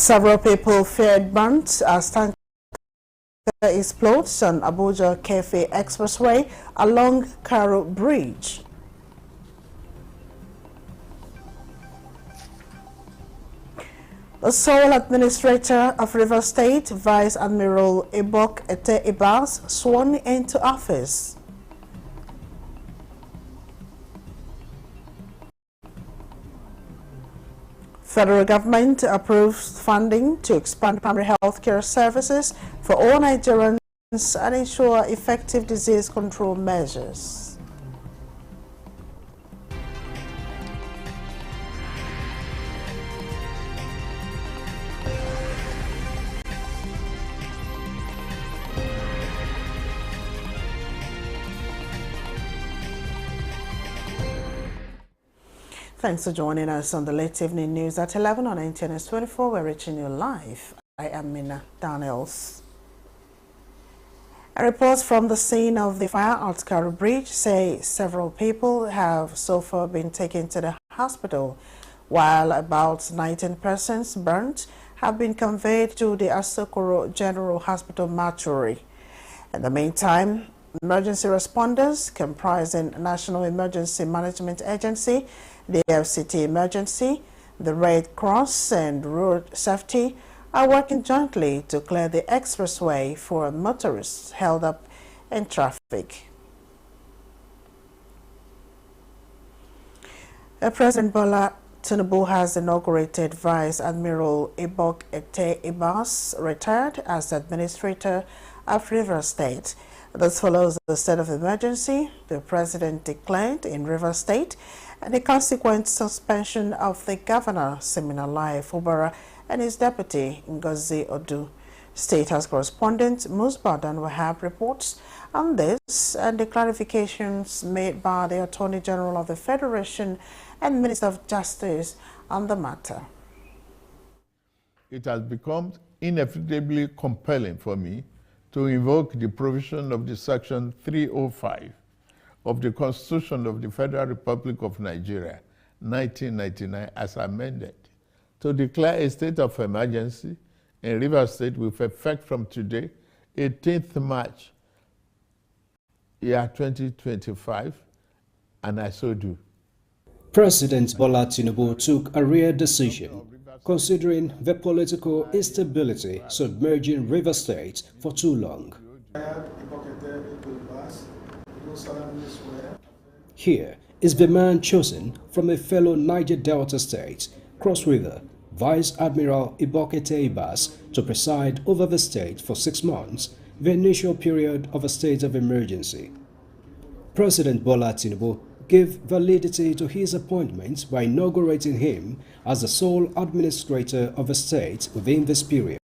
Several people feared burnt as tanker explodes on Abuja Kefi Expressway along Karo Bridge. The sole administrator of Rivers State, Vice Admiral Ibok Ete Ibas, sworn into office. Federal government approves funding to expand primary health care services for all Nigerians and ensure effective disease control measures. Thanks for joining us on the late evening news at 11 on NTNS 24. We're reaching you live. I am Mina Daniels. Reports from the scene of the fire at Karo Bridge say several people have so far been taken to the hospital, while about 19 persons burnt have been conveyed to the Asokoro General Hospital mortuary. In the meantime, emergency responders comprising National Emergency Management Agency, the FCT Emergency, the Red Cross and Road Safety are working jointly to clear the expressway for motorists held up in traffic. President Bola Tinubu has inaugurated Vice Admiral Ibok Ete Ibas, retired as Administrator of Rivers State. This follows the state of emergency the President declared in Rivers State and the consequent suspension of the Governor, Siminalayi Fubara, and his deputy, Ngozi Odu. State House correspondent Musbadan Wahab reports on this and the clarifications made by the Attorney General of the Federation and Minister of Justice on the matter. It has become inevitably compelling for me to invoke the provision of the Section 305 of the Constitution of the Federal Republic of Nigeria, 1999, as amended, to declare a state of emergency in Rivers State with effect from today, 18th March, year 2025, and I so do. President Bola Tinubu took a rare decision, considering the political instability submerging Rivers State for too long. Here is the man chosen from a fellow Niger Delta state, Cross River, Vice Admiral Ibok Ete Ibas, to preside over the state for 6 months, the initial period of a state of emergency. President Bola Tinubu gave validity to his appointment by inaugurating him as the sole administrator of a state within this period.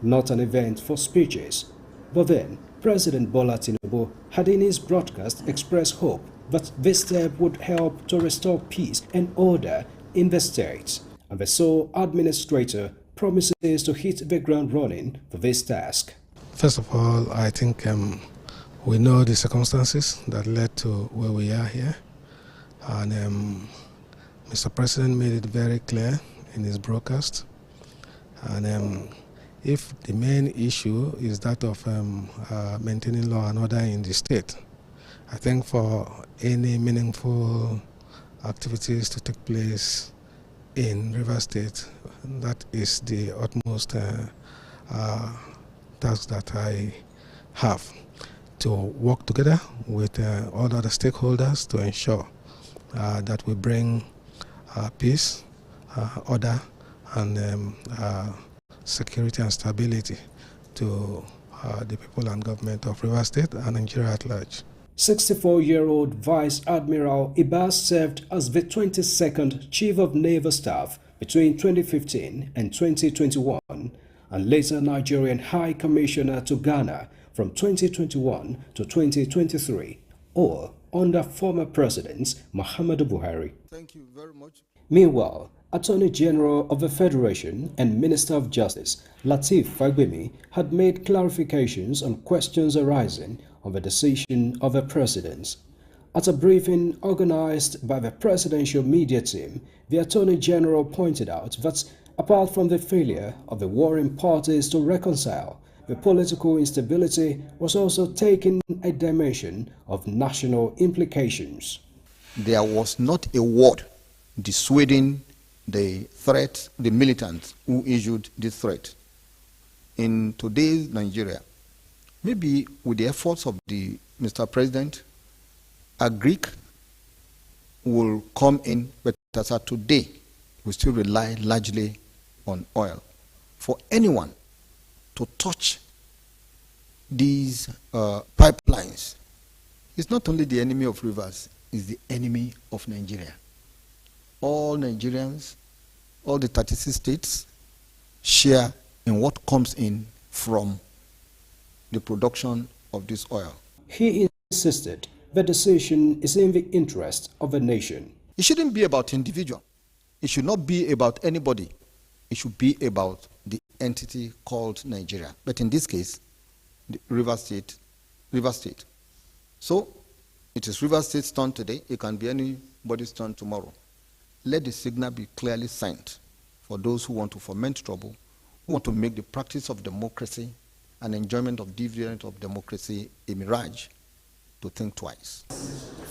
Not an event for speeches, but then President Bola Tinubu had in his broadcast expressed hope that this step would help to restore peace and order in the state, and the sole administrator promises to hit the ground running for this task. First of all, I think we know the circumstances that led to where we are here, and Mr. President made it very clear in his broadcast. And if the main issue is that of maintaining law and order in the state, I think for any meaningful activities to take place in Rivers State, that is the utmost task that I have, to work together with all other stakeholders to ensure that we bring peace, order, and security and stability to the people and government of Rivers State and Nigeria at large. 64-year-old Vice Admiral Ibas served as the 22nd Chief of Naval Staff between 2015 and 2021, and later Nigerian High Commissioner to Ghana from 2021 to 2023, all under former Presidents Muhammadu Buhari. Thank you very much. Meanwhile, Attorney General of the Federation and Minister of Justice Lateef Fagbemi had made clarifications on questions arising on the decision of the President. At a briefing organized by the presidential media team, the Attorney General pointed out that Apart from the failure of the warring parties to reconcile, the political instability was also taking a dimension of national implications. There was not a word dissuading the threat, the militants who issued this threat. In today's Nigeria, maybe with the efforts of the Mr. President, a Greek will come in, but as of today, we still rely largely on oil. For anyone to touch these pipelines, it's not only the enemy of rivers, it's the enemy of Nigeria. All Nigerians, all the 36 states share in what comes in from the production of this oil. He insisted the decision is in the interest of the nation. It shouldn't be about individual. It should not be about anybody. It should be about the entity called Nigeria. But in this case, the River State. So it is River State's turn today. It can be anybody's turn tomorrow. Let the signal be clearly sent for those who want to foment trouble, who want to make the practice of democracy and enjoyment of dividend of democracy a mirage, to think twice.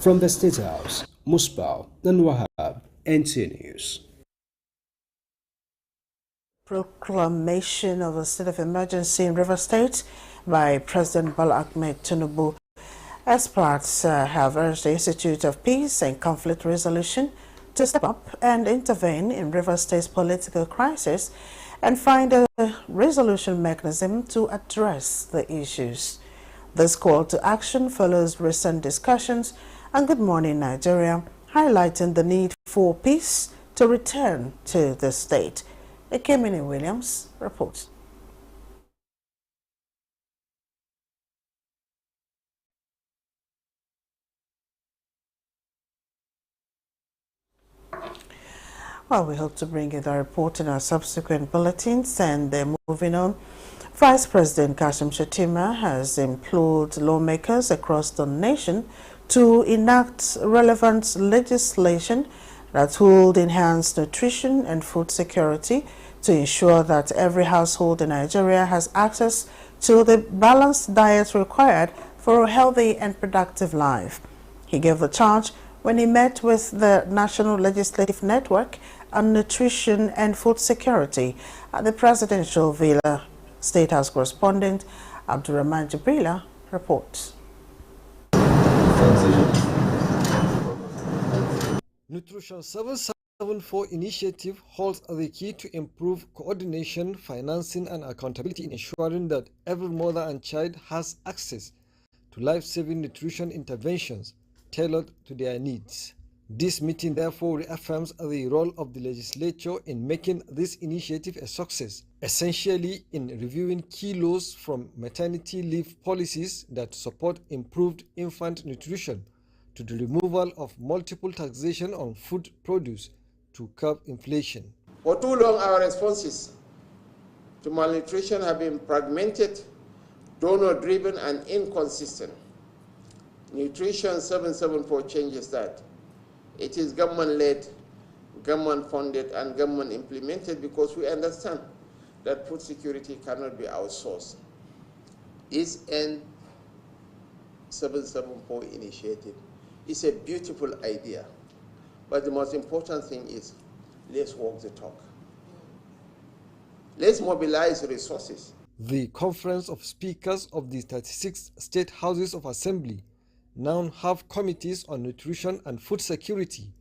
From the State House, Musbau Wahab, NTA News. Proclamation of a state of emergency in River State by President Bola Ahmed Tinubu. Experts have urged the Institute of Peace and Conflict Resolution to step up and intervene in River State's political crisis and find a resolution mechanism to address the issues. This call to action follows recent discussions on Good Morning Nigeria, highlighting the need for peace to return to the state. Ekemini Williams reports. Well, we hope to bring you the report in our subsequent bulletins. And moving on, Vice President Kashim Shettima has implored lawmakers across the nation to enact relevant legislation that will enhance nutrition and food security to ensure that every household in Nigeria has access to the balanced diet required for a healthy and productive life. He gave the charge when he met with the National Legislative Network on Nutrition and Food Security at the Presidential Villa. State House correspondent Abdurrahman Jibrila reports. Nutrition 774 initiative holds the key to improve coordination, financing and accountability in ensuring that every mother and child has access to life-saving nutrition interventions tailored to their needs. This meeting therefore reaffirms the role of the legislature in making this initiative a success, essentially in reviewing key laws from maternity leave policies that support improved infant nutrition to the removal of multiple taxation on food produce to curb inflation. For too long, our responses to malnutrition have been fragmented, donor-driven, and inconsistent. Nutrition 774 changes that. It is government-led, government-funded, and government-implemented because we understand that food security cannot be outsourced. This N774 initiative is a beautiful idea, but the most important thing is let's walk the talk. Let's mobilize resources. The Conference of Speakers of the 36 State Houses of Assembly now have committees on nutrition and food security,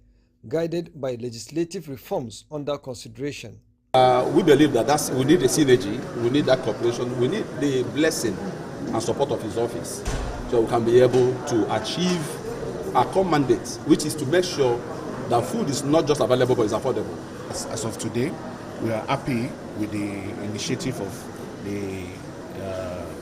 guided by legislative reforms under consideration. We believe that we need a synergy, we need that cooperation, we need the blessing and support of his office, so we can be able to achieve our common mandate, which is to make sure that food is not just available but is affordable. As of today, we are happy with the initiative of the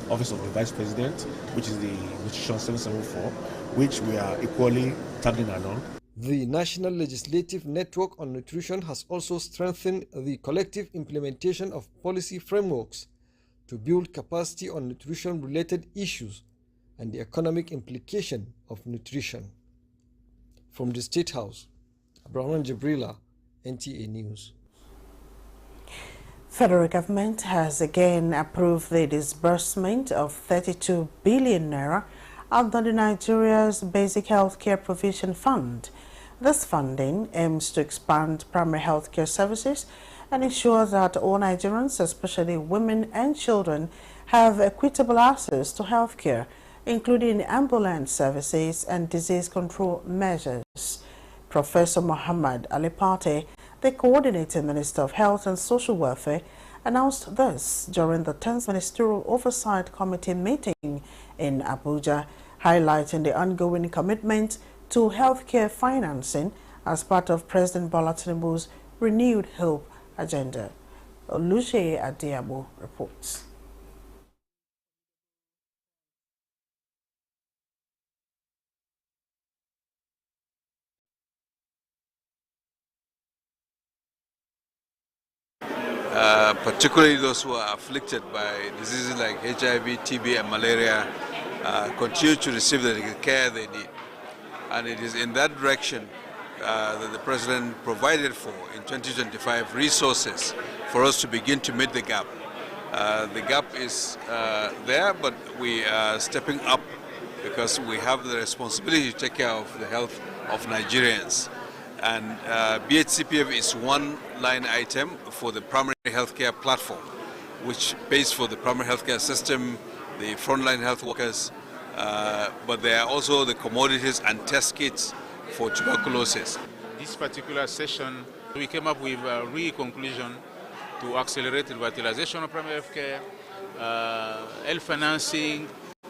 Office of the Vice President, which is the Nutrition 774, which we are equally tagging along. The National Legislative Network on Nutrition has also strengthened the collective implementation of policy frameworks to build capacity on nutrition-related issues and the economic implication of nutrition. From the State House, Abraham Jibrila, NTA News. Federal government has again approved the disbursement of 32 billion naira under the Nigeria's Basic Healthcare Provision Fund. This funding aims to expand primary healthcare services and ensure that all Nigerians, especially women and children, have equitable access to healthcare, including ambulance services and disease control measures. Professor Muhammad Ali Pate, the Coordinating Minister of Health and Social Welfare, announced this during the 10th Ministerial Oversight Committee meeting in Abuja, highlighting the ongoing commitment to healthcare financing as part of President Bola Tinubu's renewed hope agenda. Oluche Adiabo reports. Particularly those who are afflicted by diseases like HIV, TB, and malaria, continue to receive the care they need. And it is in that direction that the President provided for in 2025 resources for us to begin to meet the gap. The gap is there, but we are stepping up because we have the responsibility to take care of the health of Nigerians. And BHCPF is one line item for the primary healthcare platform, which pays for the primary healthcare system, the frontline health workers, but there are also the commodities and test kits for tuberculosis. This particular session, we came up with a re-conclusion to accelerate the revitalization of primary healthcare, health financing,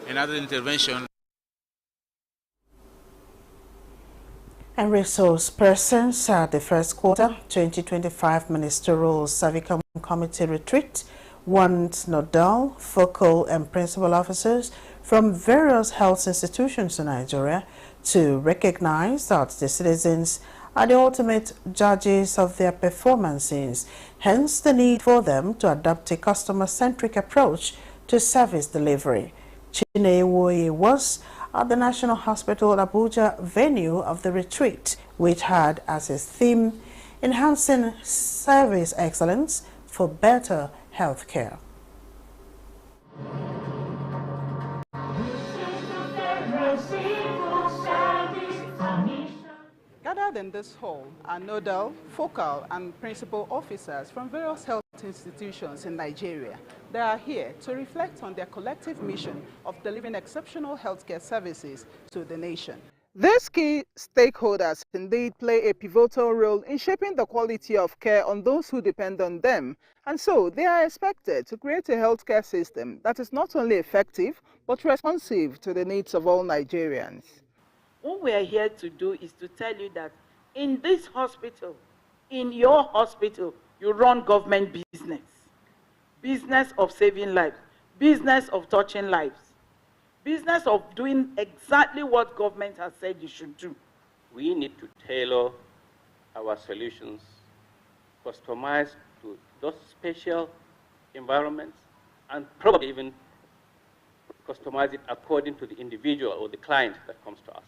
and other interventions. And resource persons at the first quarter 2025 Ministerial Servicom Committee retreat want nodal, focal and principal officers from various health institutions in Nigeria to recognize that the citizens are the ultimate judges of their performances, hence the need for them to adopt a customer-centric approach to service delivery. Chinewoye was at the National Hospital Abuja venue of the retreat, which had as its theme enhancing service excellence for better health care. Gathered in this hall are nodal, focal and principal officers from various health institutions in Nigeria. They are here to reflect on their collective mission of delivering exceptional healthcare services to the nation. These key stakeholders indeed play a pivotal role in shaping the quality of care on those who depend on them, and so they are expected to create a healthcare system that is not only effective but responsive to the needs of all Nigerians. What we are here to do is to tell you that in this hospital, in your hospital, you run government business. Business of saving lives, business of touching lives, business of doing exactly what government has said you should do. We need to tailor our solutions, customized to those special environments, and probably even customize it according to the individual or the client that comes to us.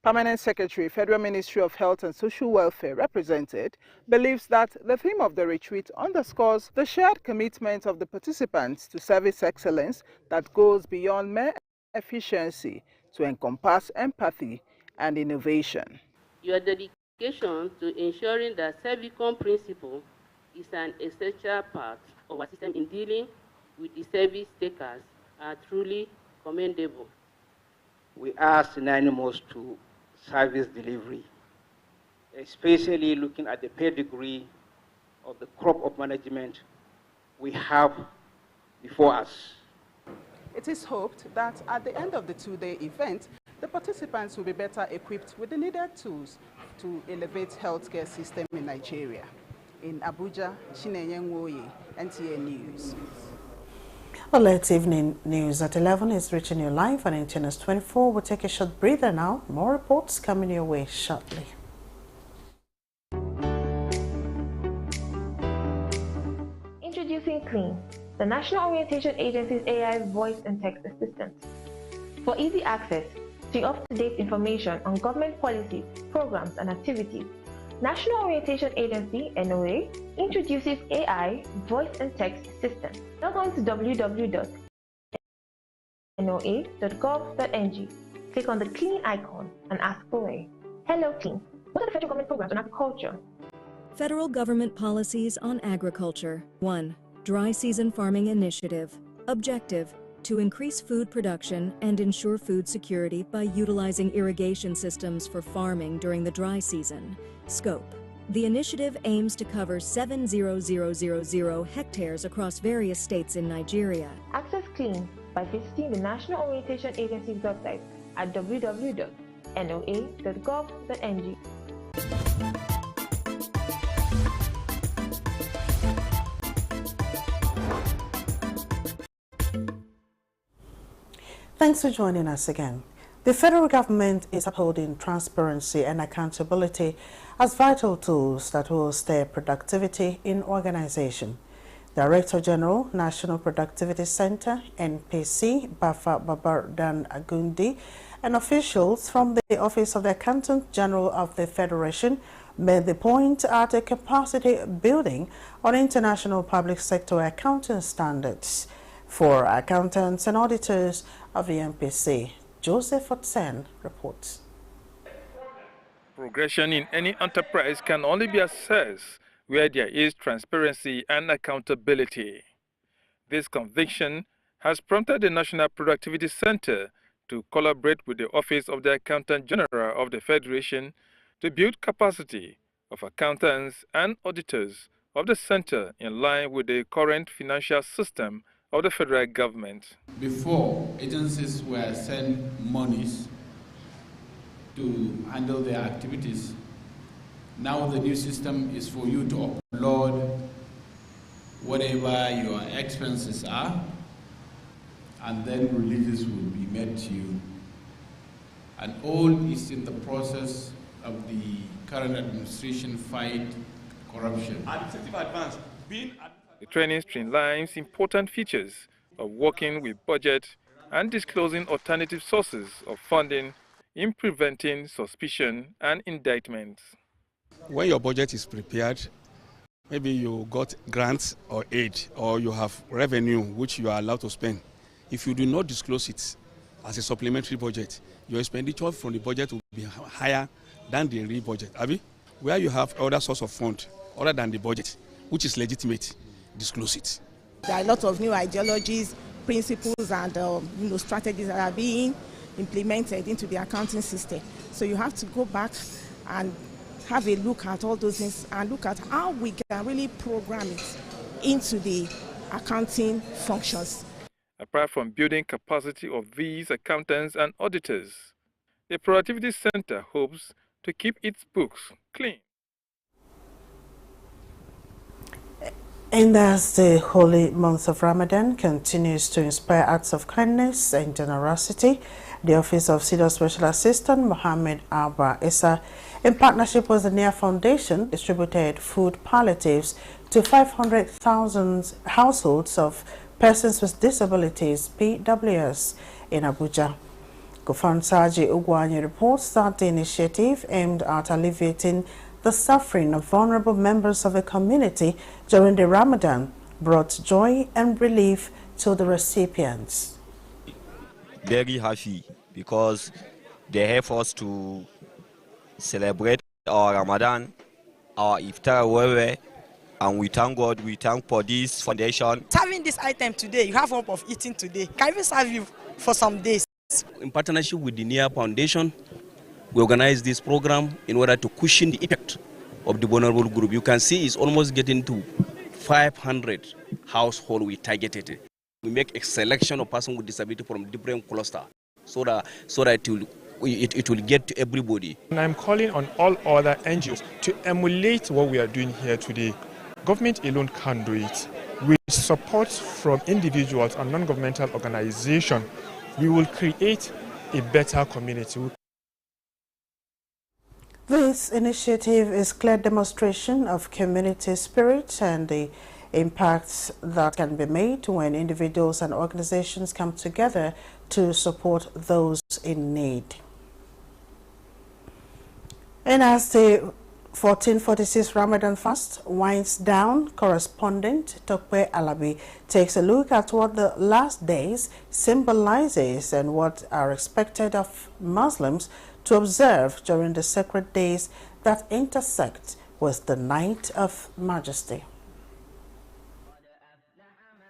Permanent Secretary, Federal Ministry of Health and Social Welfare, represented, believes that the theme of the retreat underscores the shared commitment of the participants to service excellence that goes beyond mere efficiency to encompass empathy and innovation. Your dedication to ensuring that Servicom principle is an essential part of our system in dealing with the service takers are truly commendable. We are synonymous to service delivery, especially looking at the pedigree of the crop of management we have before us. It is hoped that at the end of the two-day event, the participants will be better equipped with the needed tools to elevate healthcare system in Nigeria. In Abuja, Chinenye Nwoye, NTA News. Well, late evening news at 11 is reaching you live on NTNS 24. We'll take a short breather now. More reports coming your way shortly. Introducing Clean, the National Orientation Agency's AI voice and text assistant. For easy access to up-to-date information on government policies, programs, and activities, National Orientation Agency, NOA, introduces AI voice and text assistant. Log on to www.noa.gov.ng. Click on the Clean icon and ask for a Hello Clean. What are the federal government programs on agriculture? Federal government policies on agriculture. 1. Dry Season Farming Initiative. Objective: to increase food production and ensure food security by utilizing irrigation systems for farming during the dry season. Scope: the initiative aims to cover 7,000 hectares across various states in Nigeria. Access Clean by visiting the National Orientation Agency's website at www.noa.gov.ng. Thanks for joining us again. The federal government is upholding transparency and accountability as vital tools that will stir productivity in organization. Director General, National Productivity Center, NPC, Bafa Babardan Agundi, and officials from the Office of the Accountant General of the Federation made the point at a capacity building on international public sector accounting standards for accountants and auditors of the NPC. Joseph Otsen reports. Progression in any enterprise can only be assessed where there is transparency and accountability. This conviction has prompted the National Productivity Center to collaborate with the Office of the Accountant General of the Federation to build capacity of accountants and auditors of the center in line with the current financial system of the federal government. Before, agencies were sent monies to handle their activities. Now the new system is for you to upload whatever your expenses are, and then releases will be made to you. And all is in the process of the current administration fight corruption. Administrative advance. The training streamlines important features of working with budget and disclosing alternative sources of funding in preventing suspicion and indictments. When your budget is prepared, maybe you got grants or aid, or you have revenue which you are allowed to spend. If you do not disclose it as a supplementary budget, your expenditure from the budget will be higher than the real budget. Abi, where you have other source of fund other than the budget, which is legitimate, disclose it. There are a lot of new ideologies, principles, and strategies that are being implemented into the accounting system. So you have to go back and have a look at all those things and look at how we can really program it into the accounting functions. Apart from building capacity of these accountants and auditors, the Productivity Center hopes to keep its books clean. And as the holy month of Ramadan continues to inspire acts of kindness and generosity, the Office of Senior Special Assistant Mohammed Abba Issa, in partnership with the NIA Foundation, distributed food palliatives to 500,000 households of persons with disabilities, PWS, in Abuja. Gofan Saji Ugwanye reports that the initiative aimed at alleviating the suffering of vulnerable members of the community during the Ramadan brought joy and relief to the recipients. Very happy because they help us to celebrate our Ramadan, our Iftar well, and we thank God, we thank for this foundation. Having this item today, you have hope of eating today. Can even serve you for some days. In partnership with the NIA Foundation, we organize this program in order to cushion the effect of the vulnerable group. You can see it's almost getting to 500 households we targeted. We make a selection of persons with disability from different clusters so that it will get to everybody. And I'm calling on all other NGOs to emulate what we are doing here today. Government alone can't do it. With support from individuals and non-governmental organizations, we will create a better community. This initiative is a clear demonstration of community spirit and the impacts that can be made when individuals and organizations come together to support those in need. And as the 1446 Ramadan fast winds down. Correspondent Tokwe Alabi takes a look at what the last days symbolizes and what are expected of Muslims to observe during the sacred days that intersect with the Night of Majesty.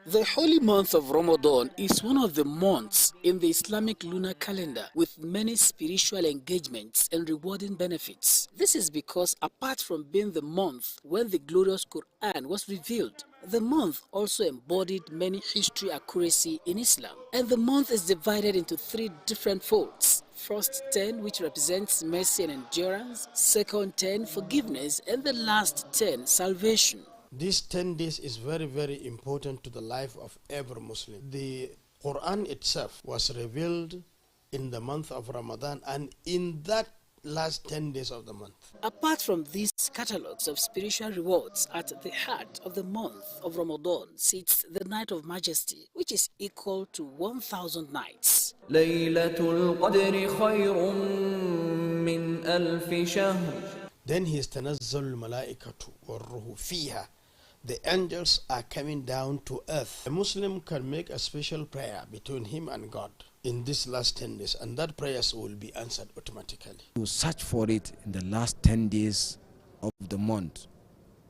The holy month of Ramadan is one of the months in the Islamic lunar calendar with many spiritual engagements and rewarding benefits. This is because apart from being the month when the glorious Quran was revealed, the month also embodied many history accuracy in Islam. And the month is divided into 3 different folds. First 10, which represents mercy and endurance. Second 10, forgiveness. And the last 10, salvation. These 10 days is very, very important to the life of every Muslim. The Quran itself was revealed in the month of Ramadan and in that last 10 days of the month. Apart from these catalogs of spiritual rewards, at the heart of the month of Ramadan sits the Night of Majesty, which is equal to 1,000 nights. Laylatul Qadri khayrun min alfi shahr. Then he is tanazzal malaikatu wa ruhu fiha. The angels are coming down to earth. A Muslim can make a special prayer between him and God in these last 10 days, and that prayers will be answered automatically. You search for it in the last 10 days of the month,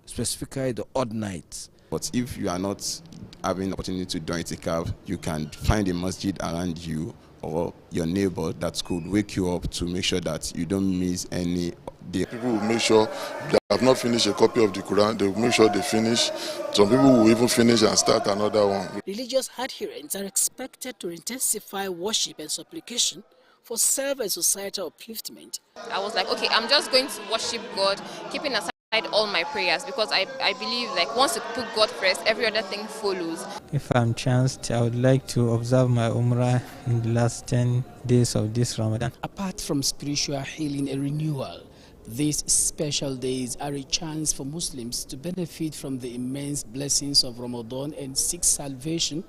specifically the odd nights. But if you are not having the opportunity to do itikaf, you can find a masjid around you or your neighbor that could wake you up to make sure that you don't miss any day. People will make sure they have not finished a copy of the Quran, they will make sure they finish. Some people will even finish and start another one. Religious adherents are expected to intensify worship and supplication for self and societal upliftment. I was like, okay, I'm just going to worship God, keeping aside all my prayers, because I believe like once you put God first, every other thing follows. If I'm chanced, I would like to observe my Umrah in the last 10 days of this Ramadan. Apart from spiritual healing and renewal, these special days are a chance for Muslims to benefit from the immense blessings of Ramadan and seek salvation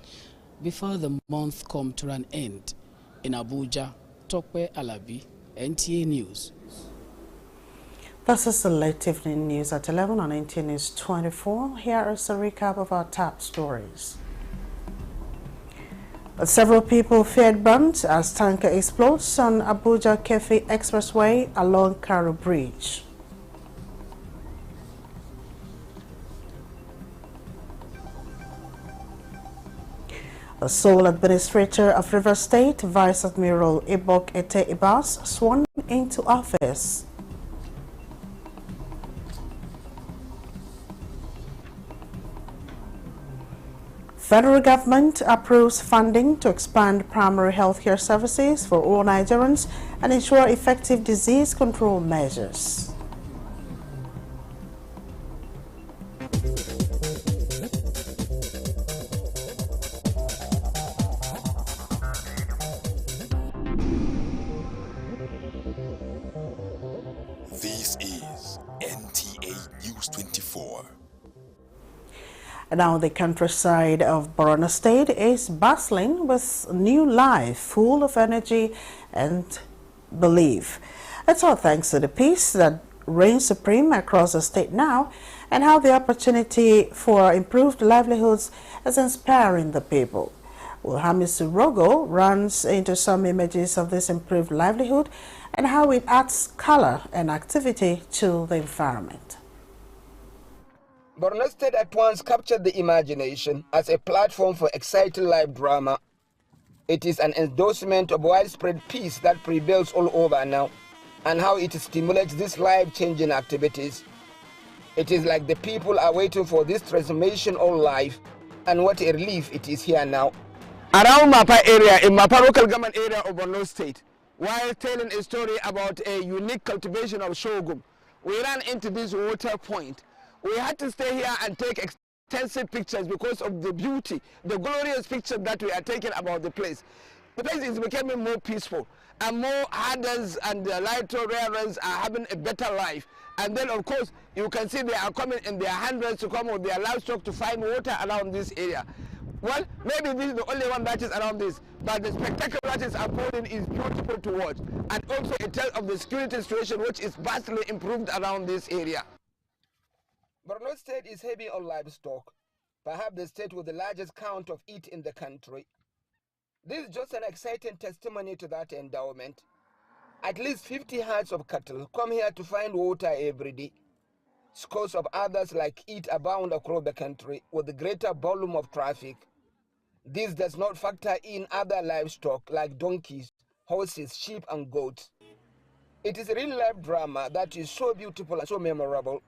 before the month comes to an end. In Abuja, Tokwe Alabi, NTA News. This is the late evening news at 11 on NTA News 24. Here is a recap of our top stories. Several people feared burns as tanker explodes on Abuja Kefi Expressway along Karo Bridge. The sole administrator of River State, Vice Admiral Ibok Ete Ibas, sworn into office. Federal government approves funding to expand primary health care services for all Nigerians and ensure effective disease control measures. This is NTA News 24. And now the countryside of Borno State is bustling with new life, full of energy and belief. It's all thanks to the peace that reigns supreme across the state now, and how the opportunity for improved livelihoods is inspiring the people. Well, Hamisu Rogo runs into some images of this improved livelihood and how it adds color and activity to the environment. Borno State at once captured the imagination as a platform for exciting live drama. It is an endorsement of widespread peace that prevails all over now, and how it stimulates these life-changing activities. It is like the people are waiting for this transformation all life, and what a relief it is here now. Around Mapa area, in Mapa local government area of Borno State, while telling a story about a unique cultivation of sorghum, we ran into this water point. We had to stay here and take extensive pictures because of the beauty, the glorious picture that we are taking about the place. The place is becoming more peaceful, and more herders and lighter rearers are having a better life. And then, of course, you can see they are coming in their hundreds to come with their livestock to find water around this area. Well, maybe this is the only one that is around this, but the spectacle that is unfolding is beautiful to watch, and also a tale of the security situation which is vastly improved around this area. Borno State is heavy on livestock, perhaps the state with the largest count of it in the country. This is just an exciting testimony to that endowment. At least 50 herds of cattle come here to find water every day. Scores of others like it abound across the country with a greater volume of traffic. This does not factor in other livestock like donkeys, horses, sheep, and goats. It is a real-life drama that is so beautiful and so memorable.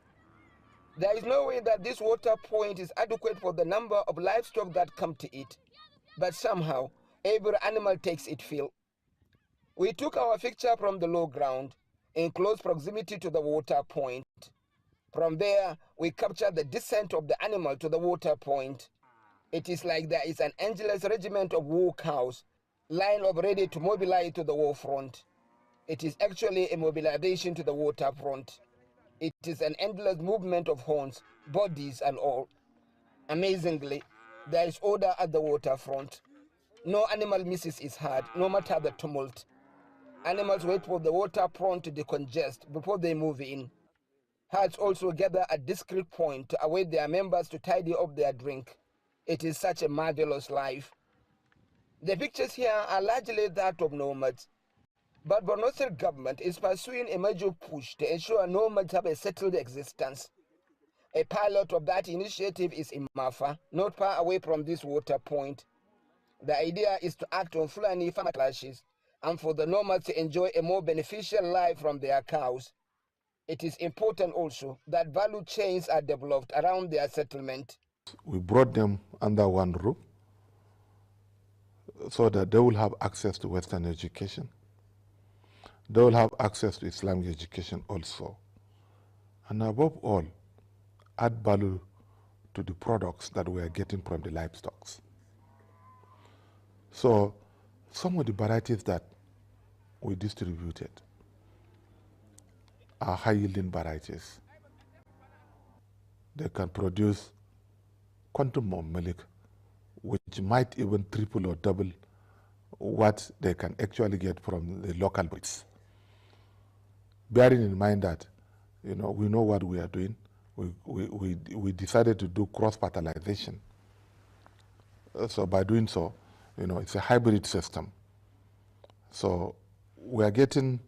There is no way that this water point is adequate for the number of livestock that come to it, but somehow every animal takes its fill. We took our picture from the low ground in close proximity to the water point. From there, we captured the descent of the animal to the water point. It is like there is an endless regiment of war cows lined up ready to mobilize to the war front. It is actually a mobilization to the water front. It is an endless movement of horns, bodies, and all. Amazingly, there is order at the waterfront. No animal misses its heart, no matter the tumult. Animals wait for the waterfront to decongest before they move in. Herds also gather at discrete point to await their members to tidy up their drink. It is such a marvelous life. The pictures here are largely that of nomads, but Borno State government is pursuing a major push to ensure nomads have a settled existence. A pilot of that initiative is in Mafa, not far away from this water point. The idea is to act on Fulani farmer clashes and for the nomads to enjoy a more beneficial life from their cows. It is important also that value chains are developed around their settlement. We brought them under one roof so that they will have access to Western education. They will have access to Islamic education also. And above all, add value to the products that we are getting from the livestock. So some of the varieties that we distributed are high-yielding varieties. They can produce quantum of milk, which might even triple or double what they can actually get from the local breeds. Bearing in mind that, we know what we are doing, we decided to do cross-fertilization. So by doing so, it's a hybrid system. So we are getting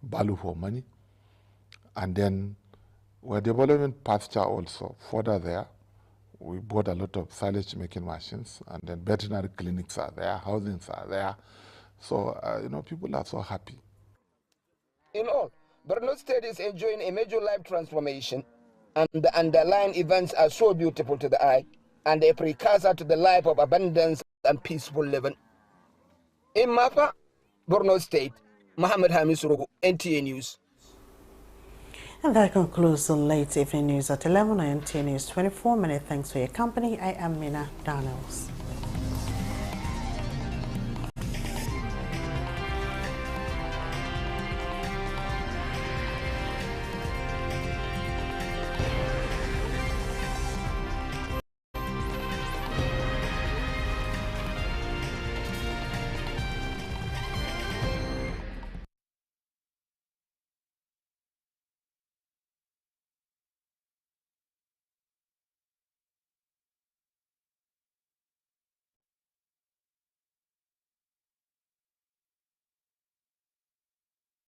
value for money. And then we're developing pasture also further there. We bought a lot of silage making machines, and then veterinary clinics are there, housings are there. So, people are so happy. In all, Borno State is enjoying a major life transformation, and the underlying events are so beautiful to the eye, and a precursor to the life of abundance and peaceful living. In Mafa, Borno State, Mohammed Hamis Rogo, NTA News. And that concludes the late evening news at 11 on NTA News 24. Many thanks for your company. I am Mina Daniels.